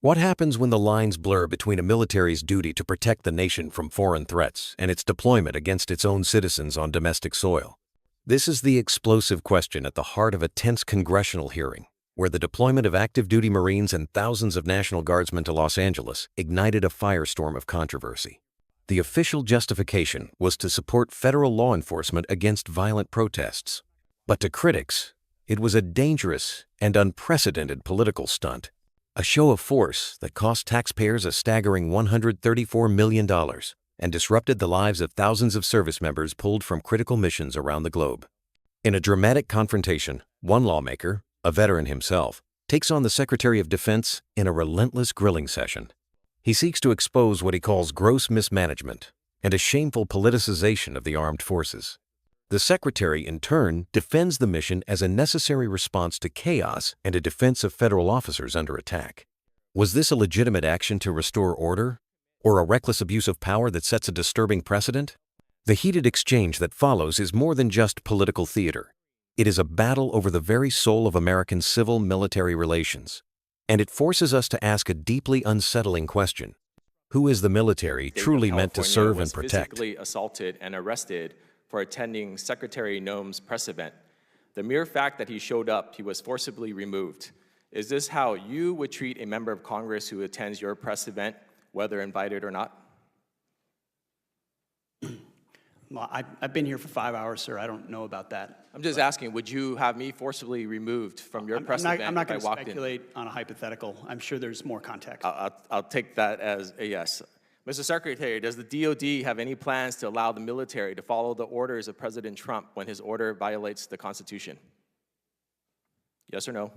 What happens when the lines blur between a military's duty to protect the nation from foreign threats and its deployment against its own citizens on domestic soil? This is the explosive question at the heart of a tense congressional hearing, where the deployment of active duty Marines and thousands of National Guardsmen to Los Angeles ignited a firestorm of controversy. The official justification was to support federal law enforcement against violent protests. But to critics, it was a dangerous and unprecedented political stunt, a show of force that cost taxpayers a staggering $134 million and disrupted the lives of thousands of service members pulled from critical missions around the globe. In a dramatic confrontation, one lawmaker, a veteran himself, takes on the Secretary of Defense in a relentless grilling session. He seeks to expose what he calls gross mismanagement and a shameful politicization of the armed forces. The Secretary, in turn, defends the mission as a necessary response to chaos and a defense of federal officers under attack. Was this a legitimate action to restore order, or a reckless abuse of power that sets a disturbing precedent? The heated exchange that follows is more than just political theater. It is a battle over the very soul of American civil-military relations. And it forces us to ask a deeply unsettling question. Who is the military truly meant to serve and protect? Physically assaulted and arrested for attending Secretary Noem's press event. The mere fact that he showed up, he was forcibly removed. Is this how you would treat a member of Congress who attends your press event, whether invited or not? Well, I've been here for 5 hours, sir. I don't know about that. I'm just asking, would you have me forcibly removed from your press event? I'm not going to speculate on a hypothetical. I'm sure there's more context. I'll take that as a yes. Mr. Secretary, does the DOD have any plans to allow the military to follow the orders of President Trump when his order violates the Constitution? Yes or no?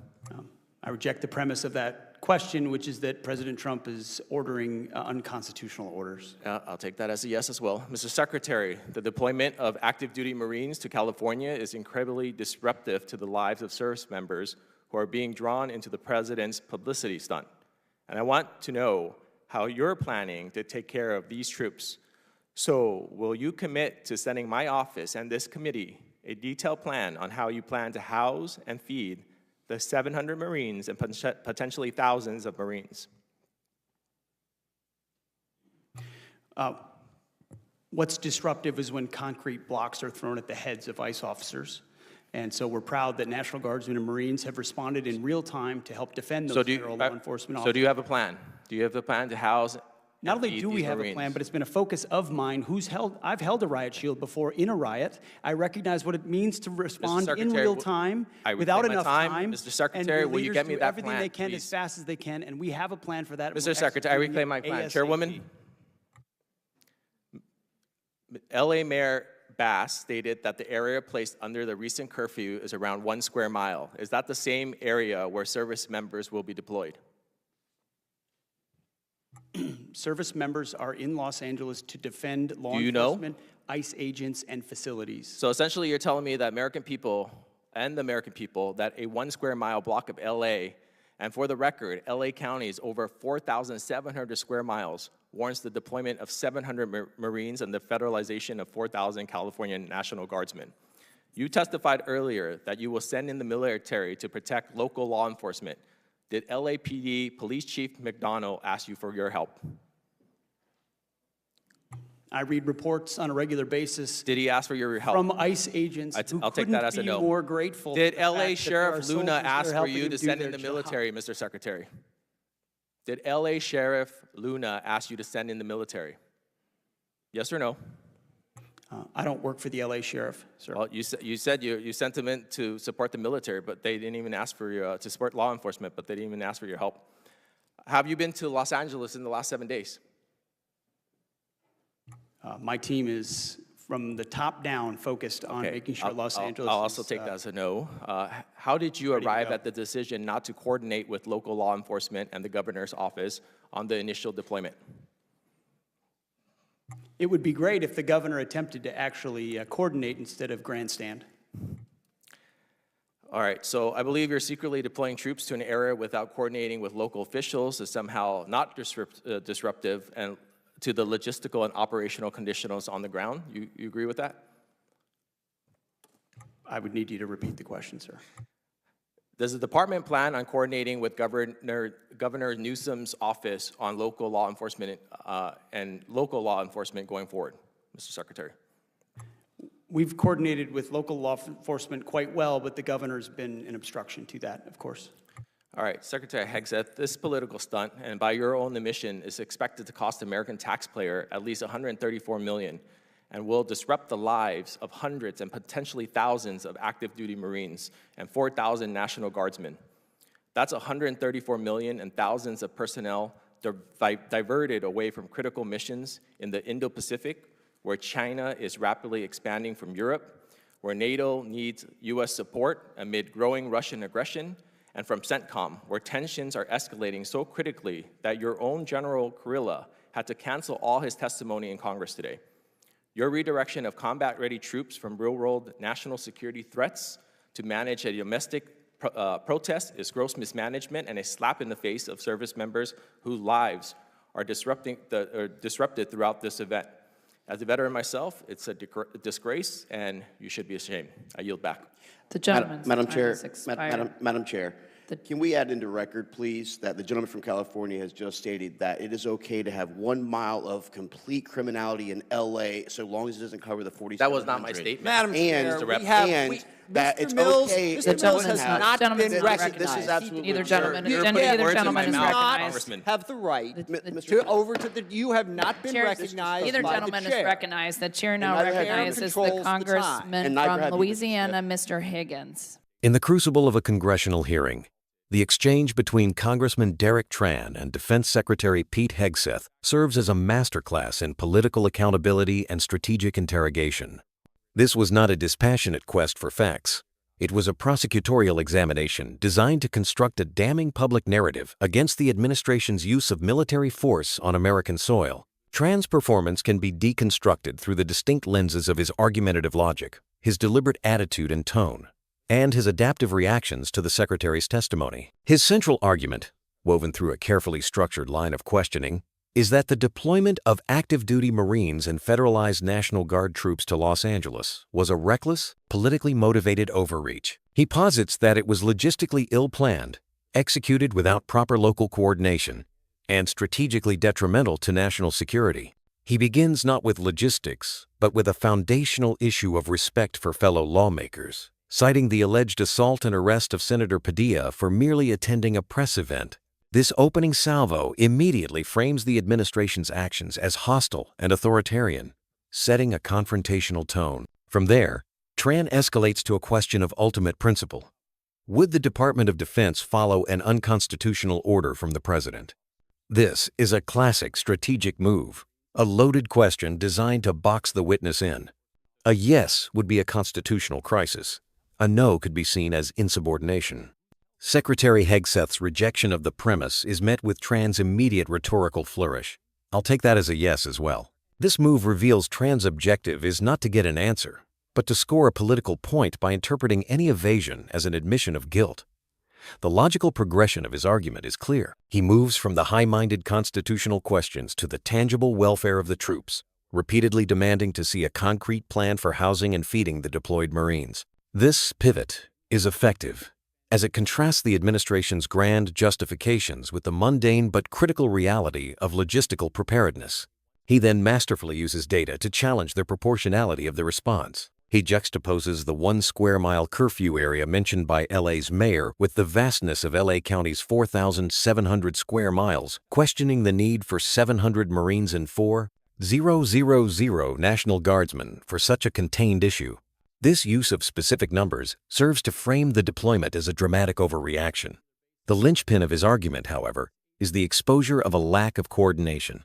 I reject the premise of that question, which is that President Trump is ordering unconstitutional orders. I'll take that as a yes as well. Mr. Secretary, the deployment of active duty Marines to California is incredibly disruptive to the lives of service members who are being drawn into the president's publicity stunt. And I want to know how you're planning to take care of these troops. So will you commit to sending my office and this committee a detailed plan on how you plan to house and feed the 700 Marines and potentially thousands of Marines? What's disruptive is when concrete blocks are thrown at the heads of ICE officers. And so we're proud that National Guardsmen and Marines have responded in real time to help defend those federal law enforcement officers. So do you have a plan? Do you have a plan to house Not only do we have a plan, but it's been a focus of mine. I've held a riot shield before in a riot. I recognize what it means to respond in real time without enough time. Mr. Secretary, will you get me that plan, everything they can please? as fast as they can, and we have a plan for that. Mr. Secretary, I reclaim my plan. Chairwoman, LA Mayor Bass stated that the area placed under the recent curfew is around 1 square mile. Is that the same area where service members will be deployed? Service members are in Los Angeles to defend law enforcement, ICE agents, and facilities. So essentially you're telling me that American people that a 1 square mile block of LA, and for the record, LA County is over 4,700 square miles, warrants the deployment of 700 Marines and the federalization of 4,000 California National Guardsmen. You testified earlier that you will send in the military to protect local law enforcement. Did LAPD Police Chief McDonnell ask you for your help? I read reports on a regular basis. Did he ask for your help? From ICE agents I'll take that as a no. More grateful. Did LA Sheriff Luna ask for you to send in the military, Mr. Secretary? Did LA Sheriff Luna ask you to send in the military? Yes or no? I don't work for the LA Sheriff, sir. Well, you said you sent them in to support the military, but they didn't even ask for your, to support law enforcement, but they didn't even ask for your help. Have you been to Los Angeles in the last 7 days? My team is, from the top down, focused on making sure Los Angeles I'll also take that as a no. How did you arrive at the decision not to coordinate with local law enforcement and the governor's office on the initial deployment? It would be great if the governor attempted to actually coordinate instead of grandstand. All right, so I believe you're secretly deploying troops to an area without coordinating with local officials is somehow not disruptive and to the logistical and operational conditions on the ground. You agree with that? I would need you to repeat the question, sir. Does the department plan on coordinating with Governor Newsom's office on local law enforcement going forward, Mr. Secretary? We've coordinated with local law enforcement quite well, but the governor's been an obstruction to that, of course. All right, Secretary Hegseth, this political stunt, and by your own admission, is expected to cost the American taxpayer at least $134 million and will disrupt the lives of hundreds and potentially thousands of active duty Marines and 4,000 National Guardsmen. That's $134 million and thousands of personnel diverted away from critical missions in the Indo-Pacific, where China is rapidly expanding from Europe, where NATO needs US support amid growing Russian aggression, and from CENTCOM, where tensions are escalating so critically that your own General Kurilla had to cancel all his testimony in Congress today. Your redirection of combat-ready troops from real-world national security threats to manage a domestic protest is gross mismanagement and a slap in the face of service members whose lives are disrupted throughout this event. As a veteran myself, it's a disgrace, and you should be ashamed. I yield back. The gentleman's Madam time Chair, has expired. Madam Chair, can we add into record, please, that the gentleman from California has just stated that it is okay to have 1 mile of complete criminality in L.A. so long as it doesn't cover the 4700. That was not my statement. Madam Chair, that it's Mr. Mills, okay. Mr. Mills has not been This recognized. is absolutely Either gentleman, You're either putting words in gentleman my is mouth, recognized. Congressman. Have the right Mr. you have not been Chair, recognized either by gentleman the is chair. recognized. The chair now neither have you. recognizes the Controls the time. congressman And neither have from you, Mr. Louisiana, Mr. Higgins. In the crucible of a congressional hearing, the exchange between Congressman Derek Tran and Defense Secretary Pete Hegseth serves as a masterclass in political accountability and strategic interrogation. This was not a dispassionate quest for facts. It was a prosecutorial examination designed to construct a damning public narrative against the administration's use of military force on American soil. Tran's performance can be deconstructed through the distinct lenses of his argumentative logic, his deliberate attitude and tone, and his adaptive reactions to the Secretary's testimony. His central argument, woven through a carefully structured line of questioning, is that the deployment of active-duty Marines and federalized National Guard troops to Los Angeles was a reckless, politically motivated overreach. He posits that it was logistically ill-planned, executed without proper local coordination, and strategically detrimental to national security. He begins not with logistics, but with a foundational issue of respect for fellow lawmakers, citing the alleged assault and arrest of Senator Padilla for merely attending a press event. This opening salvo immediately frames the administration's actions as hostile and authoritarian, setting a confrontational tone. From there, Tran escalates to a question of ultimate principle. Would the Department of Defense follow an unconstitutional order from the president? This is a classic strategic move, a loaded question designed to box the witness in. A yes would be a constitutional crisis. A no could be seen as insubordination. Secretary Hegseth's rejection of the premise is met with Tran's immediate rhetorical flourish. I'll take that as a yes as well. This move reveals Tran's objective is not to get an answer, but to score a political point by interpreting any evasion as an admission of guilt. The logical progression of his argument is clear. He moves from the high-minded constitutional questions to the tangible welfare of the troops, repeatedly demanding to see a concrete plan for housing and feeding the deployed Marines. This pivot is effective, as it contrasts the administration's grand justifications with the mundane but critical reality of logistical preparedness. He then masterfully uses data to challenge the proportionality of the response. He juxtaposes the 1 square mile curfew area mentioned by LA's mayor with the vastness of LA County's 4,700 square miles, questioning the need for 700 Marines and 4,000 National Guardsmen for such a contained issue. This use of specific numbers serves to frame the deployment as a dramatic overreaction. The linchpin of his argument, however, is the exposure of a lack of coordination.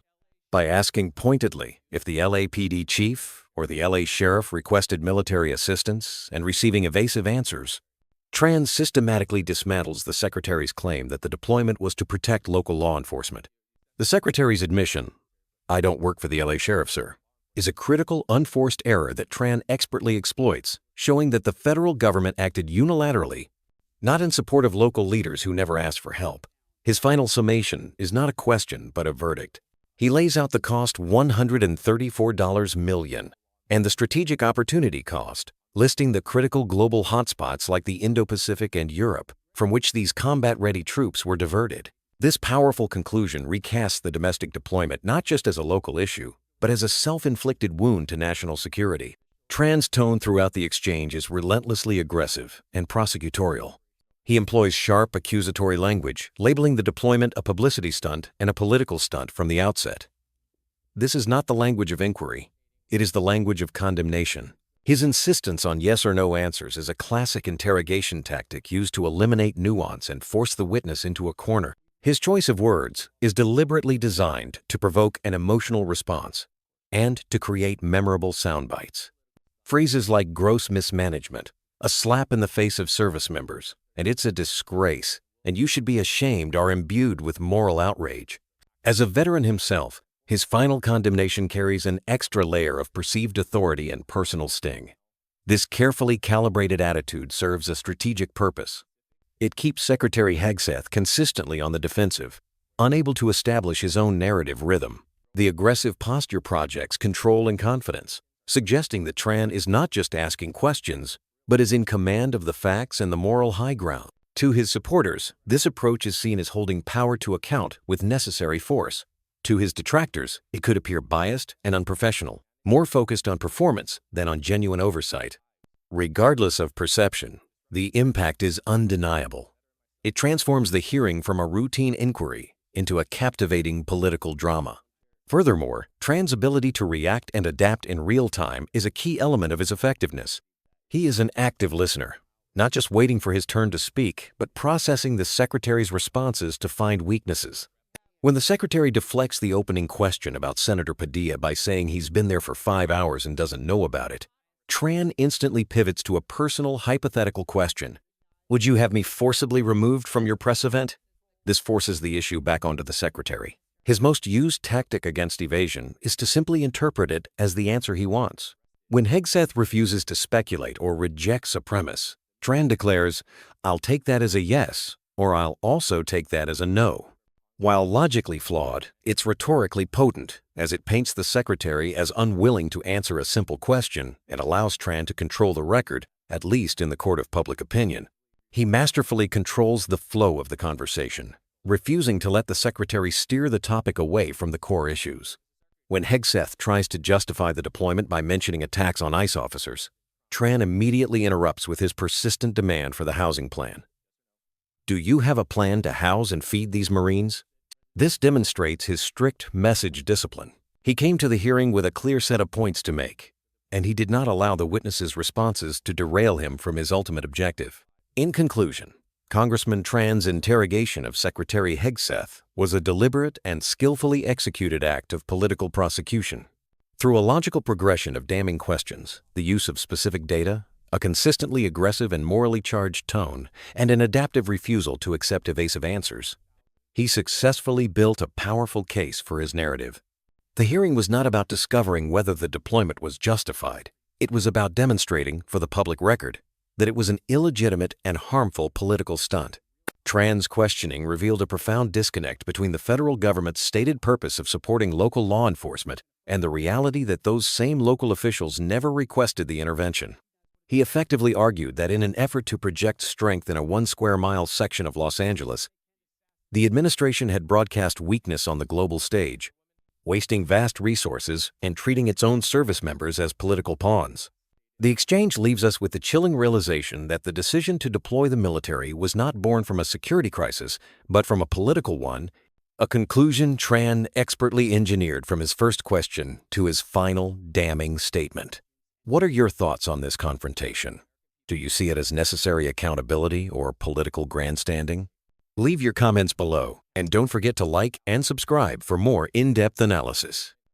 By asking pointedly if the LAPD chief or the LA sheriff requested military assistance and receiving evasive answers, Tran systematically dismantles the Secretary's claim that the deployment was to protect local law enforcement. The Secretary's admission, "I don't work for the LA sheriff, sir," is a critical, unforced error that Tran expertly exploits, showing that the federal government acted unilaterally, not in support of local leaders who never asked for help. His final summation is not a question, but a verdict. He lays out the cost $134 million and the strategic opportunity cost, listing the critical global hotspots like the Indo-Pacific and Europe, from which these combat-ready troops were diverted. This powerful conclusion recasts the domestic deployment not just as a local issue, but as a self-inflicted wound to national security. Tran's tone throughout the exchange is relentlessly aggressive and prosecutorial. He employs sharp, accusatory language, labeling the deployment a publicity stunt and a political stunt from the outset. This is not the language of inquiry. It is the language of condemnation. His insistence on yes or no answers is a classic interrogation tactic used to eliminate nuance and force the witness into a corner. His choice of words is deliberately designed to provoke an emotional response and to create memorable sound bites. Phrases like gross mismanagement, a slap in the face of service members, and it's a disgrace, and you should be ashamed are imbued with moral outrage. As a veteran himself, his final condemnation carries an extra layer of perceived authority and personal sting. This carefully calibrated attitude serves a strategic purpose. It keeps Secretary Hegseth consistently on the defensive, unable to establish his own narrative rhythm. The aggressive posture projects control and confidence, suggesting that Tran is not just asking questions, but is in command of the facts and the moral high ground. To his supporters, this approach is seen as holding power to account with necessary force. To his detractors, it could appear biased and unprofessional, more focused on performance than on genuine oversight. Regardless of perception, the impact is undeniable. It transforms the hearing from a routine inquiry into a captivating political drama. Furthermore, Tran's ability to react and adapt in real time is a key element of his effectiveness. He is an active listener, not just waiting for his turn to speak, but processing the Secretary's responses to find weaknesses. When the Secretary deflects the opening question about Senator Padilla by saying he's been there for 5 hours and doesn't know about it, Tran instantly pivots to a personal, hypothetical question. Would you have me forcibly removed from your press event? This forces the issue back onto the Secretary. His most used tactic against evasion is to simply interpret it as the answer he wants. When Hegseth refuses to speculate or rejects a premise, Tran declares, "I'll take that as a yes," or "I'll also take that as a no." While logically flawed, it's rhetorically potent, as it paints the Secretary as unwilling to answer a simple question and allows Tran to control the record, at least in the court of public opinion. He masterfully controls the flow of the conversation, refusing to let the Secretary steer the topic away from the core issues. When Hegseth tries to justify the deployment by mentioning attacks on ICE officers, Tran immediately interrupts with his persistent demand for the housing plan. Do you have a plan to house and feed these Marines? This demonstrates his strict message discipline. He came to the hearing with a clear set of points to make, and he did not allow the witnesses' responses to derail him from his ultimate objective. In conclusion, Congressman Tran's interrogation of Secretary Hegseth was a deliberate and skillfully executed act of political prosecution. Through a logical progression of damning questions, the use of specific data, a consistently aggressive and morally charged tone, and an adaptive refusal to accept evasive answers, he successfully built a powerful case for his narrative. The hearing was not about discovering whether the deployment was justified. It was about demonstrating, for the public record, that it was an illegitimate and harmful political stunt. Tran's questioning revealed a profound disconnect between the federal government's stated purpose of supporting local law enforcement and the reality that those same local officials never requested the intervention. He effectively argued that in an effort to project strength in a 1 square mile section of Los Angeles, the administration had broadcast weakness on the global stage, wasting vast resources and treating its own service members as political pawns. The exchange leaves us with the chilling realization that the decision to deploy the military was not born from a security crisis, but from a political one, a conclusion Tran expertly engineered from his first question to his final damning statement. What are your thoughts on this confrontation? Do you see it as necessary accountability or political grandstanding? Leave your comments below, and don't forget to like and subscribe for more in-depth analysis.